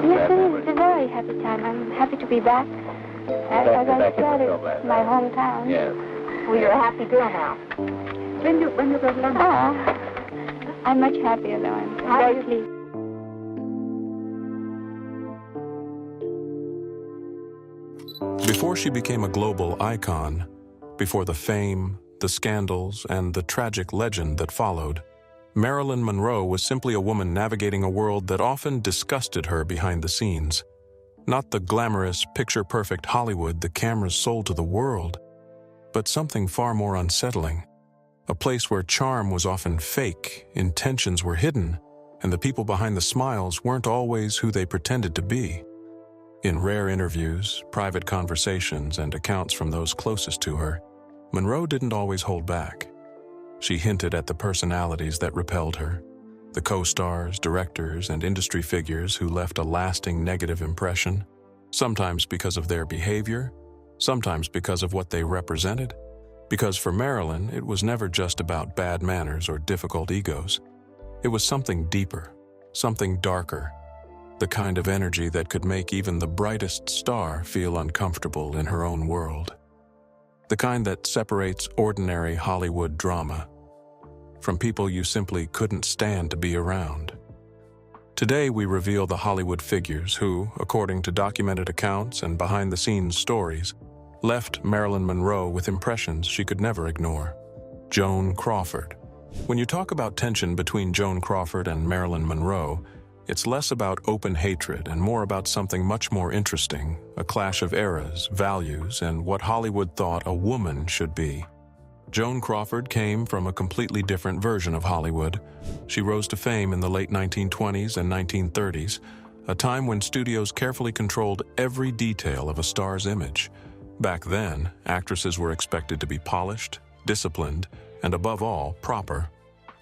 Yes, it is a very happy time. I'm happy to be back. As I said, it's my hometown. Yes. Well, you're a happy girl now. When you go to London? I'm much happier though. I'm very pleased. Before she became a global icon, before the fame, the scandals, and the tragic legend that followed, Marilyn Monroe was simply a woman navigating a world that often disgusted her behind the scenes. Not the glamorous, picture-perfect Hollywood the cameras sold to the world, but something far more unsettling. A place where charm was often fake, intentions were hidden, and the people behind the smiles weren't always who they pretended to be. In rare interviews, private conversations, and accounts from those closest to her, Monroe didn't always hold back. She hinted at the personalities that repelled her, the co-stars, directors, and industry figures who left a lasting negative impression, sometimes because of their behavior, sometimes because of what they represented. Because for Marilyn, it was never just about bad manners or difficult egos. It was something deeper, something darker, the kind of energy that could make even the brightest star feel uncomfortable in her own world. The kind that separates ordinary Hollywood drama from people you simply couldn't stand to be around. Today we reveal the Hollywood figures who, according to documented accounts and behind-the-scenes stories, left Marilyn Monroe with impressions she could never ignore. Joan Crawford. When you talk about tension between Joan Crawford and Marilyn Monroe, it's less about open hatred and more about something much more interesting, a clash of eras, values, and what Hollywood thought a woman should be. Joan Crawford came from a completely different version of Hollywood. She rose to fame in the late 1920s and 1930s, a time when studios carefully controlled every detail of a star's image. Back then, actresses were expected to be polished, disciplined, and above all, proper.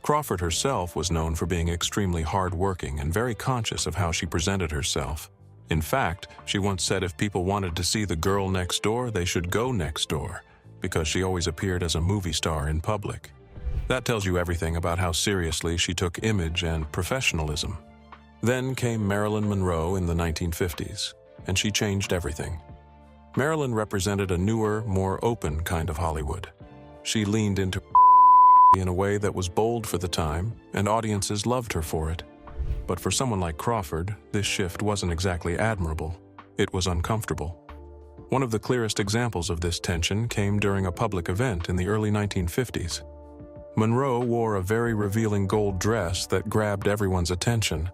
Crawford herself was known for being extremely hard-working and very conscious of how she presented herself. In fact, she once said if people wanted to see the girl next door, they should go next door, because she always appeared as a movie star in public. That tells you everything about how seriously she took image and professionalism. Then came Marilyn Monroe in the 1950s, and she changed everything. Marilyn represented a newer, more open kind of Hollywood. She leaned into in a way that was bold for the time, and audiences loved her for it. But for someone like Crawford, this shift wasn't exactly admirable. It was uncomfortable. One of the clearest examples of this tension came during a public event in the early 1950s. Monroe wore a very revealing gold dress that grabbed everyone's attention.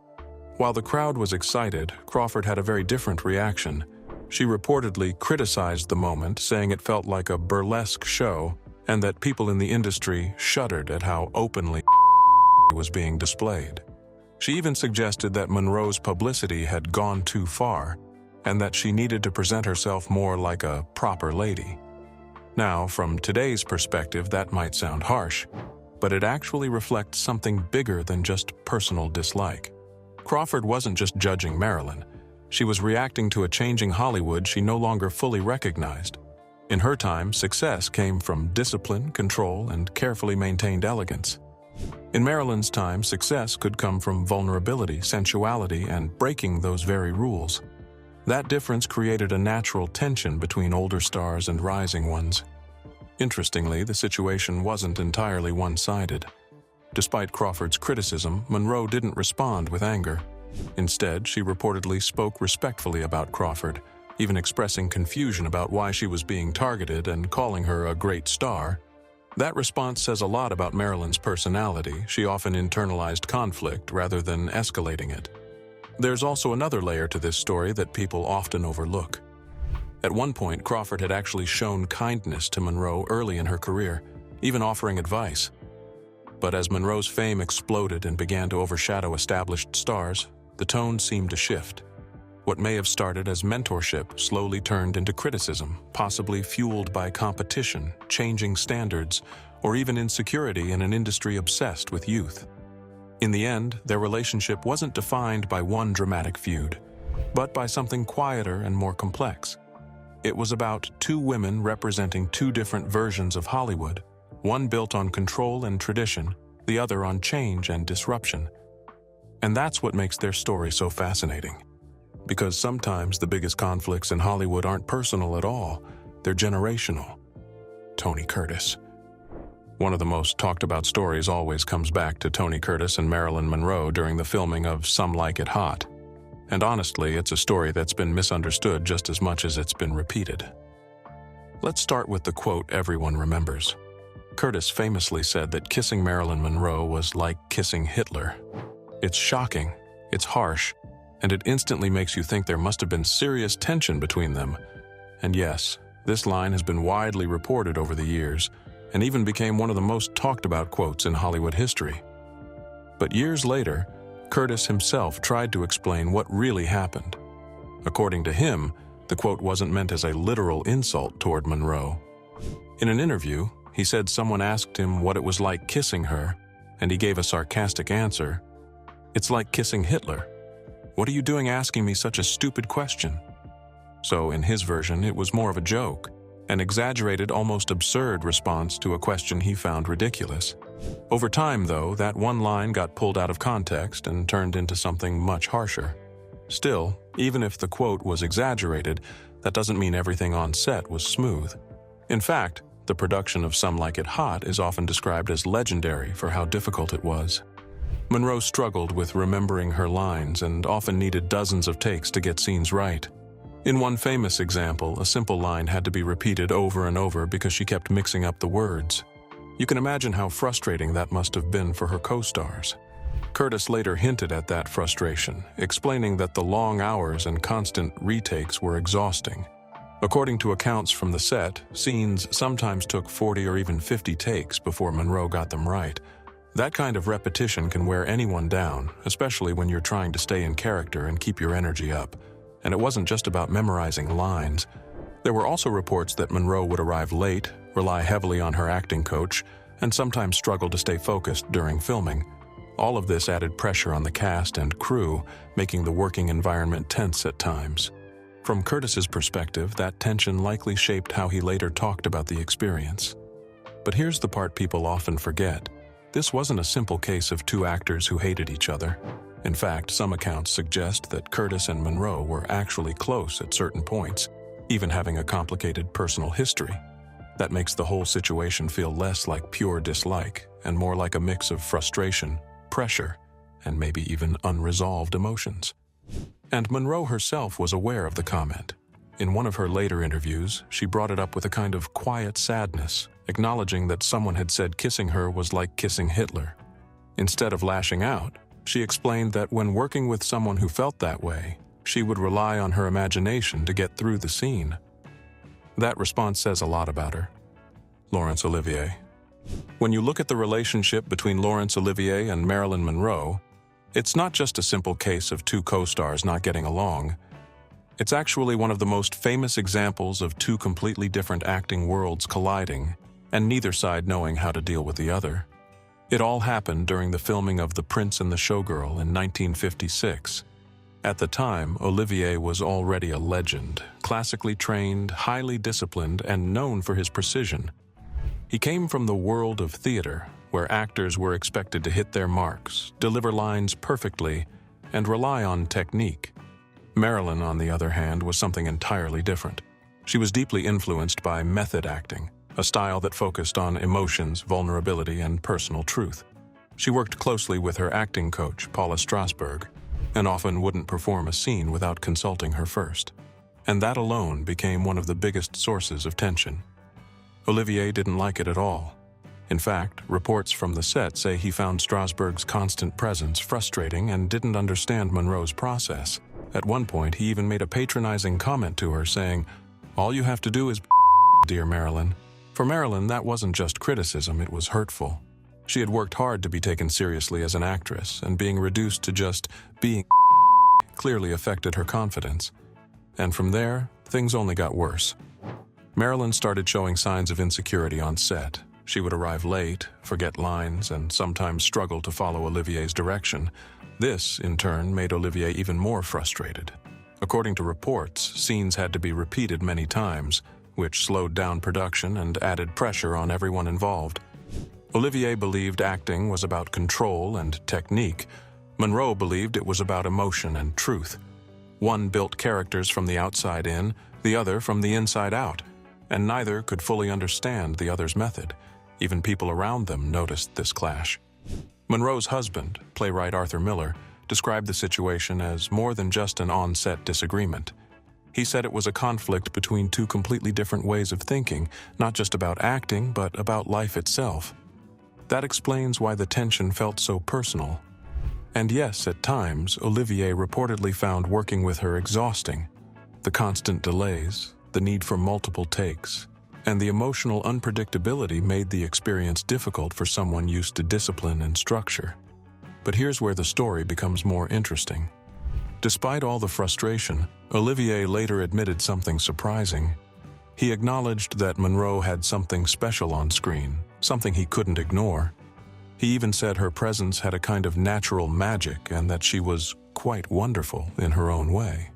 While the crowd was excited, Crawford had a very different reaction. She reportedly criticized the moment, saying it felt like a burlesque show, and that people in the industry shuddered at how openly was being displayed. She even suggested that Monroe's publicity had gone too far, and that she needed to present herself more like a proper lady. Now, from today's perspective, that might sound harsh, but it actually reflects something bigger than just personal dislike. Crawford wasn't just judging Marilyn. She was reacting to a changing Hollywood she no longer fully recognized. In her time, success came from discipline, control, and carefully maintained elegance. In Marilyn's time, success could come from vulnerability, sensuality, and breaking those very rules. That difference created a natural tension between older stars and rising ones. Interestingly, the situation wasn't entirely one-sided. Despite Crawford's criticism, Monroe didn't respond with anger. Instead, she reportedly spoke respectfully about Crawford, even expressing confusion about why she was being targeted and calling her a great star. That response says a lot about Marilyn's personality. She often internalized conflict rather than escalating it. There's also another layer to this story that people often overlook. At one point, Crawford had actually shown kindness to Monroe early in her career, even offering advice. But as Monroe's fame exploded and began to overshadow established stars, the tone seemed to shift. What may have started as mentorship slowly turned into criticism, possibly fueled by competition, changing standards, or even insecurity in an industry obsessed with youth. In the end, their relationship wasn't defined by one dramatic feud, but by something quieter and more complex. It was about two women representing two different versions of Hollywood, one built on control and tradition, the other on change and disruption. And that's what makes their story so fascinating. because sometimes the biggest conflicts in Hollywood aren't personal at all, they're generational. Tony Curtis. One of the most talked about stories always comes back to Tony Curtis and Marilyn Monroe during the filming of Some Like It Hot. And honestly, it's a story that's been misunderstood just as much as it's been repeated. Let's start with the quote everyone remembers. Curtis famously said that kissing Marilyn Monroe was like kissing Hitler. It's shocking, it's harsh, and it instantly makes you think there must have been serious tension between them. And yes, this line has been widely reported over the years, and even became one of the most talked about quotes in Hollywood history. But years later, Curtis himself tried to explain what really happened. According to him, the quote wasn't meant as a literal insult toward Monroe. In an interview, he said someone asked him what it was like kissing her, and he gave a sarcastic answer. "It's like kissing Hitler. What are you doing asking me such a stupid question?" So in his version, it was more of a joke, an exaggerated, almost absurd response to a question he found ridiculous. Over time, though, that one line got pulled out of context and turned into something much harsher. Still, even if the quote was exaggerated, that doesn't mean everything on set was smooth. In fact, the production of Some Like It Hot is often described as legendary for how difficult it was. Monroe struggled with remembering her lines and often needed dozens of takes to get scenes right. In one famous example, a simple line had to be repeated over and over because she kept mixing up the words. You can imagine how frustrating that must have been for her co-stars. Curtis later hinted at that frustration, explaining that the long hours and constant retakes were exhausting. According to accounts from the set, scenes sometimes took 40 or even 50 takes before Monroe got them right. That kind of repetition can wear anyone down, especially when you're trying to stay in character and keep your energy up. And it wasn't just about memorizing lines. There were also reports that Monroe would arrive late, rely heavily on her acting coach, and sometimes struggle to stay focused during filming. All of this added pressure on the cast and crew, making the working environment tense at times. From Curtis's perspective, that tension likely shaped how he later talked about the experience. But here's the part people often forget. This wasn't a simple case of two actors who hated each other. In fact, some accounts suggest that Curtis and Monroe were actually close at certain points, even having a complicated personal history. That makes the whole situation feel less like pure dislike and more like a mix of frustration, pressure, and maybe even unresolved emotions. And Monroe herself was aware of the comment. In one of her later interviews, she brought it up with a kind of quiet sadness, acknowledging that someone had said kissing her was like kissing Hitler. Instead of lashing out, she explained that when working with someone who felt that way, she would rely on her imagination to get through the scene. That response says a lot about her. Laurence Olivier. When you look at the relationship between Laurence Olivier and Marilyn Monroe, it's not just a simple case of two co-stars not getting along. It's actually one of the most famous examples of two completely different acting worlds colliding, and neither side knowing how to deal with the other. It all happened during the filming of The Prince and the Showgirl in 1956. At the time, Olivier was already a legend, classically trained, highly disciplined, and known for his precision. He came from the world of theater, where actors were expected to hit their marks, deliver lines perfectly, and rely on technique. Marilyn, on the other hand, was something entirely different. She was deeply influenced by method acting, a style that focused on emotions, vulnerability, and personal truth. She worked closely with her acting coach, Paula Strasberg, and often wouldn't perform a scene without consulting her first. And that alone became one of the biggest sources of tension. Olivier didn't like it at all. In fact, reports from the set say he found Strasberg's constant presence frustrating and didn't understand Monroe's process. At one point, he even made a patronizing comment to her saying, "All you have to do is dear Marilyn." For Marilyn, that wasn't just criticism, it was hurtful. She had worked hard to be taken seriously as an actress, and being reduced to just being clearly affected her confidence. And from there, things only got worse. Marilyn started showing signs of insecurity on set. She would arrive late, forget lines, and sometimes struggle to follow Olivier's direction. This, in turn, made Olivier even more frustrated. According to reports, scenes had to be repeated many times, which slowed down production and added pressure on everyone involved. Olivier believed acting was about control and technique. Monroe believed it was about emotion and truth. One built characters from the outside in, the other from the inside out, and neither could fully understand the other's method. Even people around them noticed this clash. Monroe's husband, playwright Arthur Miller, described the situation as more than just an on-set disagreement. He said it was a conflict between two completely different ways of thinking, not just about acting, but about life itself. That explains why the tension felt so personal. And yes, at times, Olivier reportedly found working with her exhausting. The constant delays, the need for multiple takes, and the emotional unpredictability made the experience difficult for someone used to discipline and structure. But here's where the story becomes more interesting. Despite all the frustration, Olivier later admitted something surprising. He acknowledged that Monroe had something special on screen, something he couldn't ignore. He even said her presence had a kind of natural magic and that she was quite wonderful in her own way.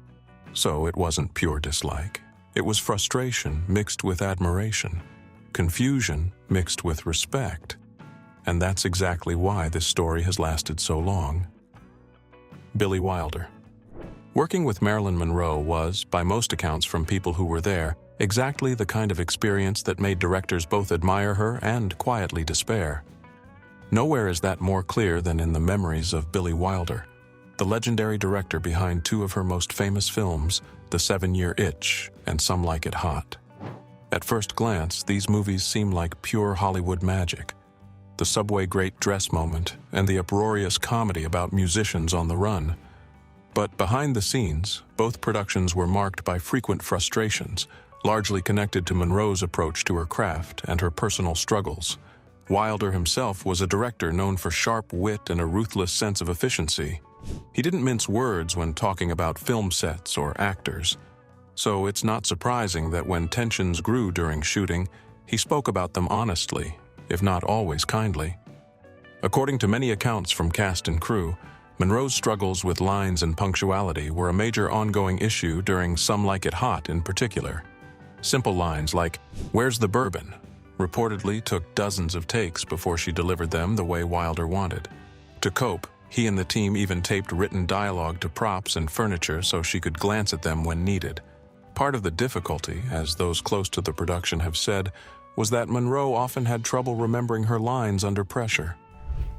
So it wasn't pure dislike. It was frustration mixed with admiration, confusion mixed with respect. And that's exactly why this story has lasted so long. Billy Wilder. Working with Marilyn Monroe was, by most accounts from people who were there, exactly the kind of experience that made directors both admire her and quietly despair. Nowhere is that more clear than in the memories of Billy Wilder, the legendary director behind two of her most famous films, The 7-Year Itch and Some Like It Hot. At first glance, these movies seem like pure Hollywood magic. The subway great dress moment and the uproarious comedy about musicians on the run. But behind the scenes, both productions were marked by frequent frustrations, largely connected to Monroe's approach to her craft and her personal struggles. Wilder himself was a director known for sharp wit and a ruthless sense of efficiency. He didn't mince words when talking about film sets or actors. So it's not surprising that when tensions grew during shooting, he spoke about them honestly, if not always kindly. According to many accounts from cast and crew, Monroe's struggles with lines and punctuality were a major ongoing issue during Some Like It Hot in particular. Simple lines like, "Where's the bourbon?" reportedly took dozens of takes before she delivered them the way Wilder wanted. To cope, he and the team even taped written dialogue to props and furniture so she could glance at them when needed. Part of the difficulty, as those close to the production have said, was that Monroe often had trouble remembering her lines under pressure.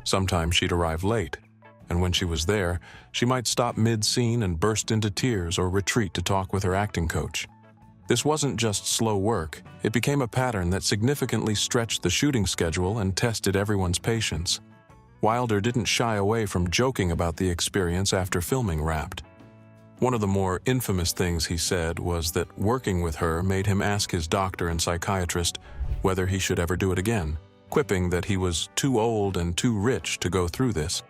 Sometimes she'd arrive late, and when she was there, she might stop mid-scene and burst into tears or retreat to talk with her acting coach. This wasn't just slow work, it became a pattern that significantly stretched the shooting schedule and tested everyone's patience. Wilder didn't shy away from joking about the experience after filming wrapped. One of the more infamous things he said was that working with her made him ask his doctor and psychiatrist whether he should ever do it again, quipping that he was too old and too rich to go through this.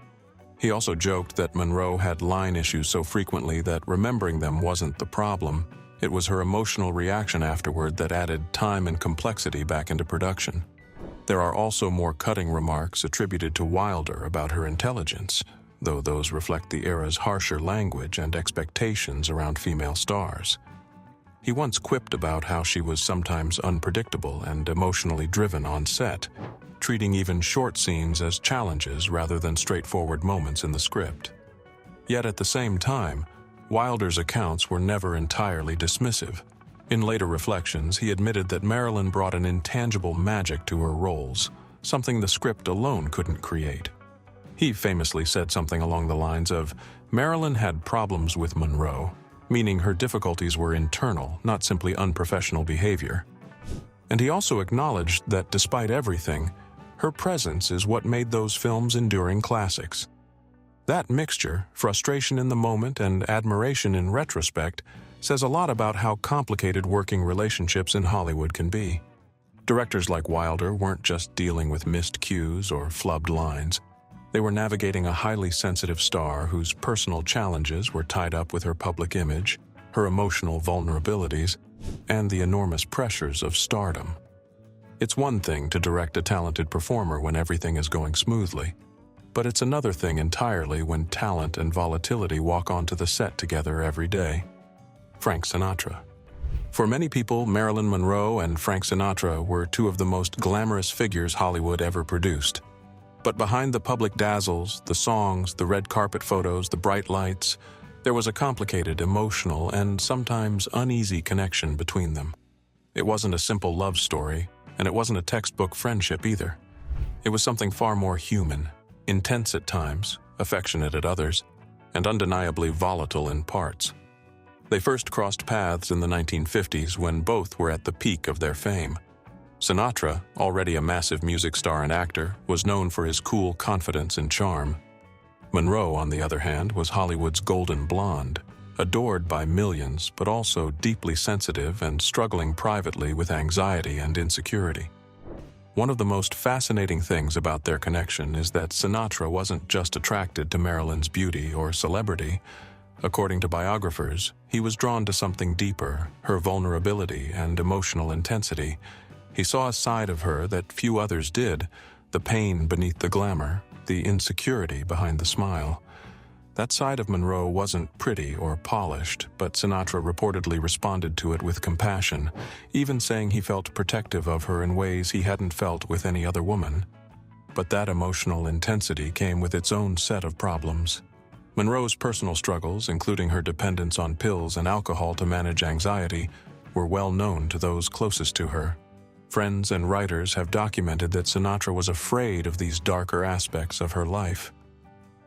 He also joked that Monroe had line issues so frequently that remembering them wasn't the problem. It was her emotional reaction afterward that added time and complexity back into production. There are also more cutting remarks attributed to Wilder about her intelligence, though those reflect the era's harsher language and expectations around female stars. He once quipped about how she was sometimes unpredictable and emotionally driven on set, treating even short scenes as challenges rather than straightforward moments in the script. Yet at the same time, Wilder's accounts were never entirely dismissive. In later reflections, he admitted that Marilyn brought an intangible magic to her roles, something the script alone couldn't create. He famously said something along the lines of, "Marilyn had problems with Monroe," meaning her difficulties were internal, not simply unprofessional behavior. And he also acknowledged that despite everything, her presence is what made those films enduring classics. That mixture, frustration in the moment and admiration in retrospect, says a lot about how complicated working relationships in Hollywood can be. Directors like Wilder weren't just dealing with missed cues or flubbed lines. They were navigating a highly sensitive star whose personal challenges were tied up with her public image, her emotional vulnerabilities, and the enormous pressures of stardom. It's one thing to direct a talented performer when everything is going smoothly, but it's another thing entirely when talent and volatility walk onto the set together every day. Frank Sinatra. For many people, Marilyn Monroe and Frank Sinatra were two of the most glamorous figures Hollywood ever produced. But behind the public dazzles, the songs, the red carpet photos, the bright lights, There was a complicated, emotional, and sometimes uneasy connection between them. It wasn't a simple love story, and it wasn't a textbook friendship either. It was something far more human, intense at times, affectionate at others, and undeniably volatile in parts. They first crossed paths in the 1950s when both were at the peak of their fame. Sinatra, already a massive music star and actor, was known for his cool confidence and charm. Monroe, on the other hand, was Hollywood's golden blonde, adored by millions, but also deeply sensitive and struggling privately with anxiety and insecurity. One of the most fascinating things about their connection is that Sinatra wasn't just attracted to Marilyn's beauty or celebrity. According to biographers, he was drawn to something deeper, her vulnerability and emotional intensity. He saw a side of her that few others did, the pain beneath the glamour, the insecurity behind the smile. That side of Monroe wasn't pretty or polished, but Sinatra reportedly responded to it with compassion, even saying he felt protective of her in ways he hadn't felt with any other woman. But that emotional intensity came with its own set of problems. Monroe's personal struggles, including her dependence on pills and alcohol to manage anxiety, were well known to those closest to her. Friends and writers have documented that Sinatra was afraid of these darker aspects of her life.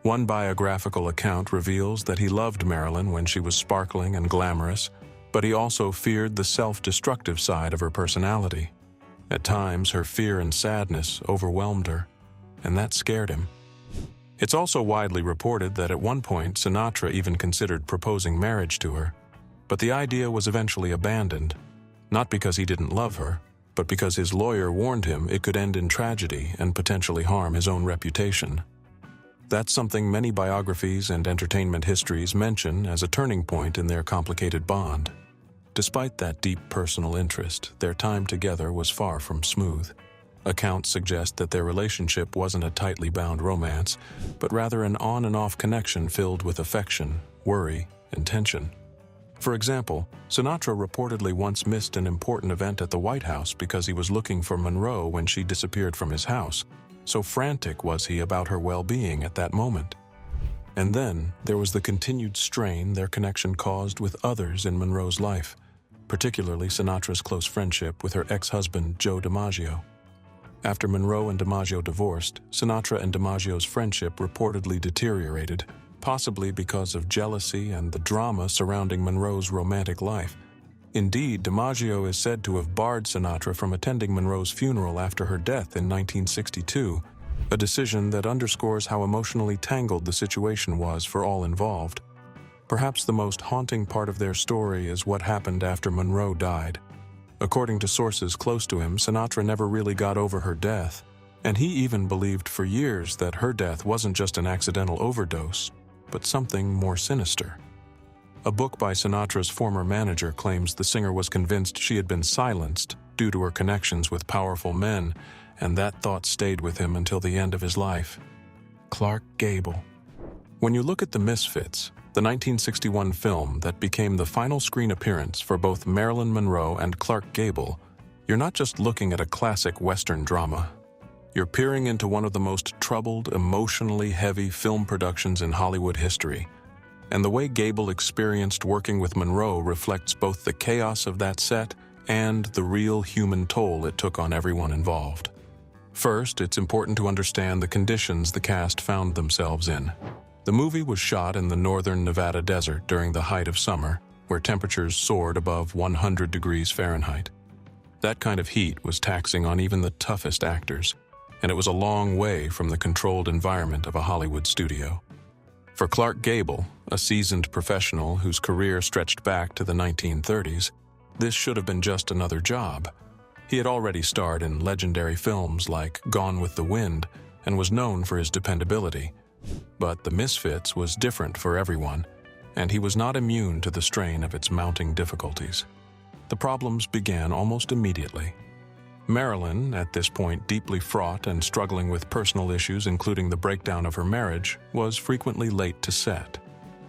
One biographical account reveals that he loved Marilyn when she was sparkling and glamorous, but he also feared the self-destructive side of her personality. At times, her fear and sadness overwhelmed her, and that scared him. It's also widely reported that at one point Sinatra even considered proposing marriage to her, but the idea was eventually abandoned, not because he didn't love her, but because his lawyer warned him it could end in tragedy and potentially harm his own reputation. That's something many biographies and entertainment histories mention as a turning point in their complicated bond. Despite that deep personal interest, their time together was far from smooth. Accounts suggest that their relationship wasn't a tightly bound romance, but rather an on and off connection filled with affection, worry, and tension. For example, Sinatra reportedly once missed an important event at the White House because he was looking for Monroe when she disappeared from his house. So frantic was he about her well-being at that moment. And then there was the continued strain their connection caused with others in Monroe's life, particularly Sinatra's close friendship with her ex-husband Joe DiMaggio. After Monroe and DiMaggio divorced, Sinatra and DiMaggio's friendship reportedly deteriorated, possibly because of jealousy and the drama surrounding Monroe's romantic life. Indeed, DiMaggio is said to have barred Sinatra from attending Monroe's funeral after her death in 1962, a decision that underscores how emotionally tangled the situation was for all involved. Perhaps the most haunting part of their story is what happened after Monroe died. According to sources close to him, Sinatra never really got over her death, and he even believed for years that her death wasn't just an accidental overdose, but something more sinister. A book by Sinatra's former manager claims the singer was convinced she had been silenced due to her connections with powerful men, and that thought stayed with him until the end of his life. Clark Gable. When you look at the Misfits, the 1961 film that became the final screen appearance for both Marilyn Monroe and Clark Gable, you're not just looking at a classic Western drama. You're peering into one of the most troubled, emotionally heavy film productions in Hollywood history. And the way Gable experienced working with Monroe reflects both the chaos of that set and the real human toll it took on everyone involved. First, it's important to understand the conditions the cast found themselves in. The movie was shot in the northern Nevada desert during the height of summer, where temperatures soared above 100 degrees Fahrenheit. That kind of heat was taxing on even the toughest actors, and it was a long way from the controlled environment of a Hollywood studio. For Clark Gable, a seasoned professional whose career stretched back to the 1930s, this should have been just another job. He had already starred in legendary films like Gone with the Wind and was known for his dependability. But The Misfits was different for everyone, and he was not immune to the strain of its mounting difficulties. The problems began almost immediately. Marilyn, at this point deeply fraught and struggling with personal issues including the breakdown of her marriage, was frequently late to set.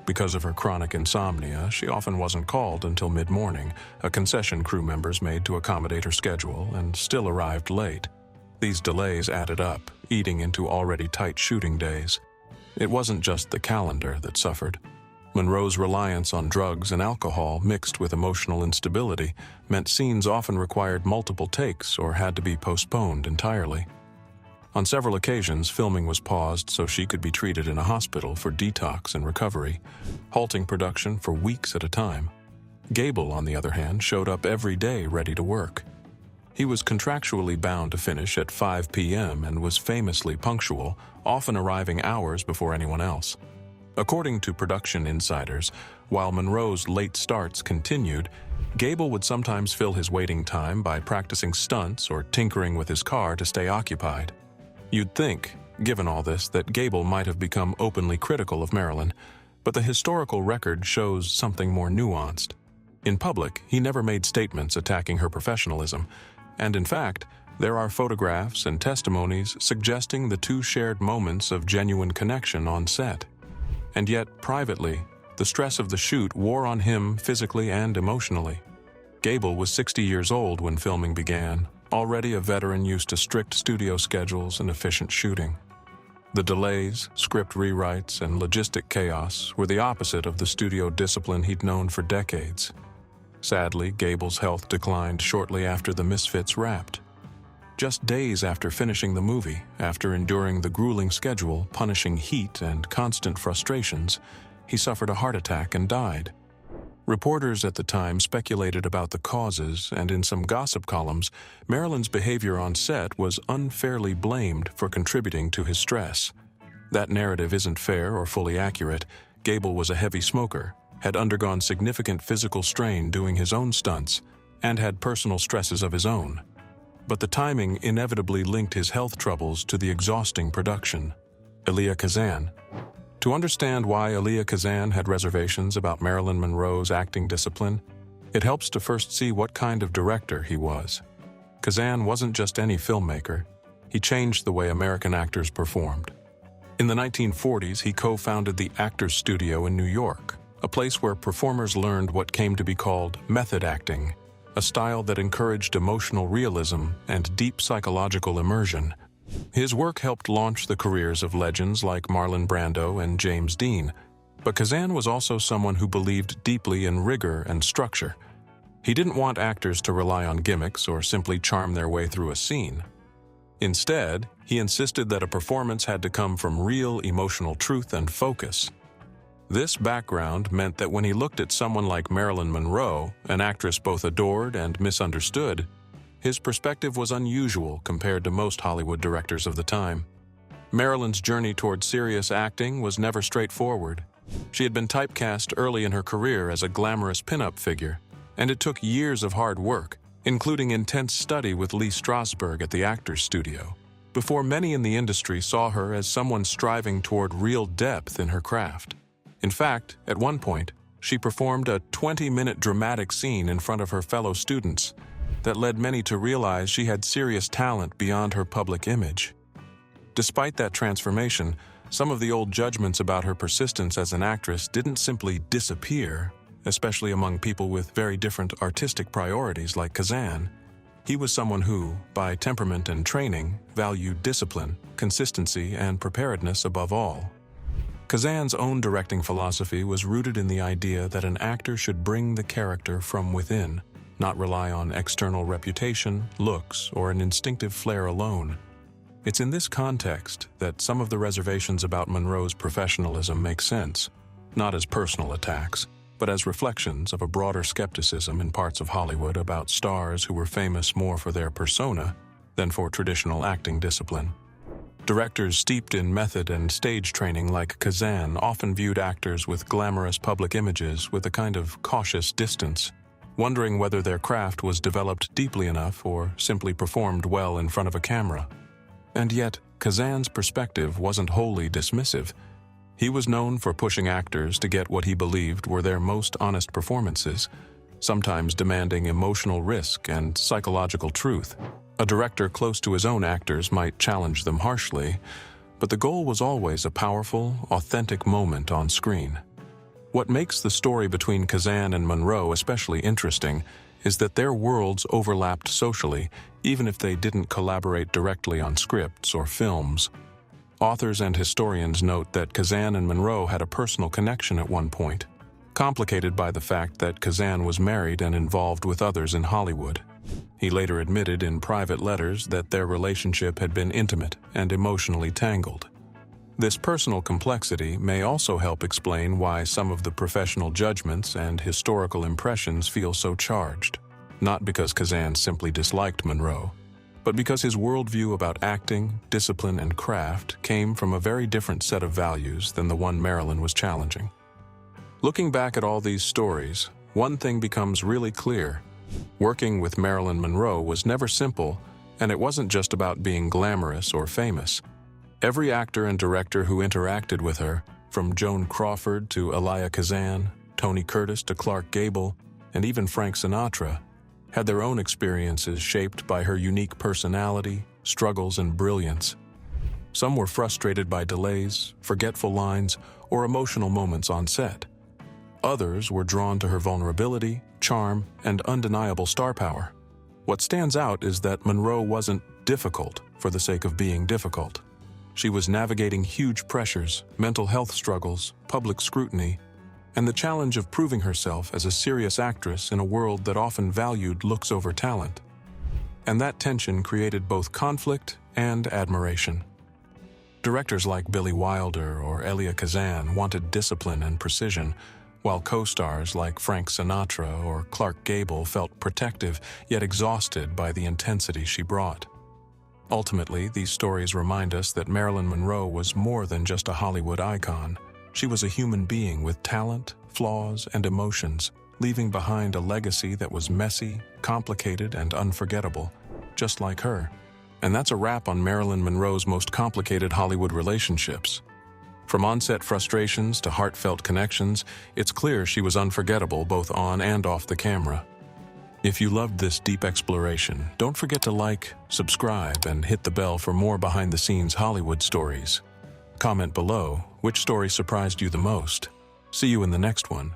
Because of her chronic insomnia, she often wasn't called until mid-morning, a concession crew members made to accommodate her schedule, and still arrived late. These delays added up, eating into already tight shooting days. It wasn't just the calendar that suffered. Monroe's reliance on drugs and alcohol mixed with emotional instability meant scenes often required multiple takes or had to be postponed entirely. On several occasions, filming was paused so she could be treated in a hospital for detox and recovery, halting production for weeks at a time. Gable, on the other hand, showed up every day ready to work. He was contractually bound to finish at 5 p.m. and was famously punctual, often arriving hours before anyone else. According to production insiders, while Monroe's late starts continued, Gable would sometimes fill his waiting time by practicing stunts or tinkering with his car to stay occupied. You'd think, given all this, that Gable might have become openly critical of Marilyn, but the historical record shows something more nuanced. In public, he never made statements attacking her professionalism, and in fact, there are photographs and testimonies suggesting the two shared moments of genuine connection on set. And yet, privately, the stress of the shoot wore on him physically and emotionally. Gable was 60 years old when filming began, already a veteran used to strict studio schedules and efficient shooting. The delays, script rewrites, and logistic chaos were the opposite of the studio discipline he'd known for decades. Sadly, Gable's health declined shortly after the Misfits wrapped. Just days after finishing the movie, after enduring the grueling schedule, punishing heat, and constant frustrations, he suffered a heart attack and died. Reporters at the time speculated about the causes, and in some gossip columns, Marilyn's behavior on set was unfairly blamed for contributing to his stress. That narrative isn't fair or fully accurate. Gable was a heavy smoker, had undergone significant physical strain doing his own stunts, and had personal stresses of his own. But the timing inevitably linked his health troubles to the exhausting production. Elia Kazan. To understand why Elia Kazan had reservations about Marilyn Monroe's acting discipline, it helps to first see what kind of director he was. Kazan wasn't just any filmmaker. He changed the way American actors performed. In the 1940s, he co-founded the Actors Studio in New York, a place where performers learned what came to be called method acting, a style that encouraged emotional realism and deep psychological immersion. His work helped launch the careers of legends like Marlon Brando and James Dean, but Kazan was also someone who believed deeply in rigor and structure. He didn't want actors to rely on gimmicks or simply charm their way through a scene. Instead, he insisted that a performance had to come from real emotional truth and focus. This background meant that when he looked at someone like Marilyn Monroe, an actress both adored and misunderstood, his perspective was unusual compared to most Hollywood directors of the time. Marilyn's journey toward serious acting was never straightforward. She had been typecast early in her career as a glamorous pinup figure, and it took years of hard work, including intense study with Lee Strasberg at the Actors Studio, before many in the industry saw her as someone striving toward real depth in her craft. In fact, at one point, she performed a 20-minute dramatic scene in front of her fellow students that led many to realize she had serious talent beyond her public image. Despite that transformation, some of the old judgments about her persistence as an actress didn't simply disappear, especially among people with very different artistic priorities like Kazan. He was someone who, by temperament and training, valued discipline, consistency, and preparedness above all. Kazan's own directing philosophy was rooted in the idea that an actor should bring the character from within, not rely on external reputation, looks, or an instinctive flair alone. It's in this context that some of the reservations about Monroe's professionalism make sense, not as personal attacks, but as reflections of a broader skepticism in parts of Hollywood about stars who were famous more for their persona than for traditional acting discipline. Directors steeped in method and stage training like Kazan often viewed actors with glamorous public images with a kind of cautious distance, wondering whether their craft was developed deeply enough or simply performed well in front of a camera. And yet, Kazan's perspective wasn't wholly dismissive. He was known for pushing actors to get what he believed were their most honest performances, sometimes demanding emotional risk and psychological truth. A director close to his own actors might challenge them harshly, but the goal was always a powerful, authentic moment on screen. What makes the story between Kazan and Monroe especially interesting is that their worlds overlapped socially, even if they didn't collaborate directly on scripts or films. Authors and historians note that Kazan and Monroe had a personal connection at one point, complicated by the fact that Kazan was married and involved with others in Hollywood. He later admitted in private letters that their relationship had been intimate and emotionally tangled. This personal complexity may also help explain why some of the professional judgments and historical impressions feel so charged, not because Kazan simply disliked Monroe, but because his worldview about acting, discipline, and craft came from a very different set of values than the one Marilyn was challenging. Looking back at all these stories, one thing becomes really clear. Working with Marilyn Monroe was never simple, and it wasn't just about being glamorous or famous. Every actor and director who interacted with her, from Joan Crawford to Elia Kazan, Tony Curtis to Clark Gable, and even Frank Sinatra, had their own experiences shaped by her unique personality, struggles, and brilliance. Some were frustrated by delays, forgetful lines, or emotional moments on set. Others were drawn to her vulnerability, charm, and undeniable star power. What stands out is that Monroe wasn't difficult for the sake of being difficult. She was navigating huge pressures, mental health struggles, public scrutiny, and the challenge of proving herself as a serious actress in a world that often valued looks over talent. And that tension created both conflict and admiration. Directors like Billy Wilder or Elia Kazan wanted discipline and precision, while co-stars like Frank Sinatra or Clark Gable felt protective yet exhausted by the intensity she brought. Ultimately, these stories remind us that Marilyn Monroe was more than just a Hollywood icon. She was a human being with talent, flaws, and emotions, leaving behind a legacy that was messy, complicated, and unforgettable, just like her. And that's a wrap on Marilyn Monroe's most complicated Hollywood relationships. From on-set frustrations to heartfelt connections, it's clear she was unforgettable both on and off the camera. If you loved this deep exploration, don't forget to like, subscribe, and hit the bell for more behind-the-scenes Hollywood stories. Comment below which story surprised you the most. See you in the next one.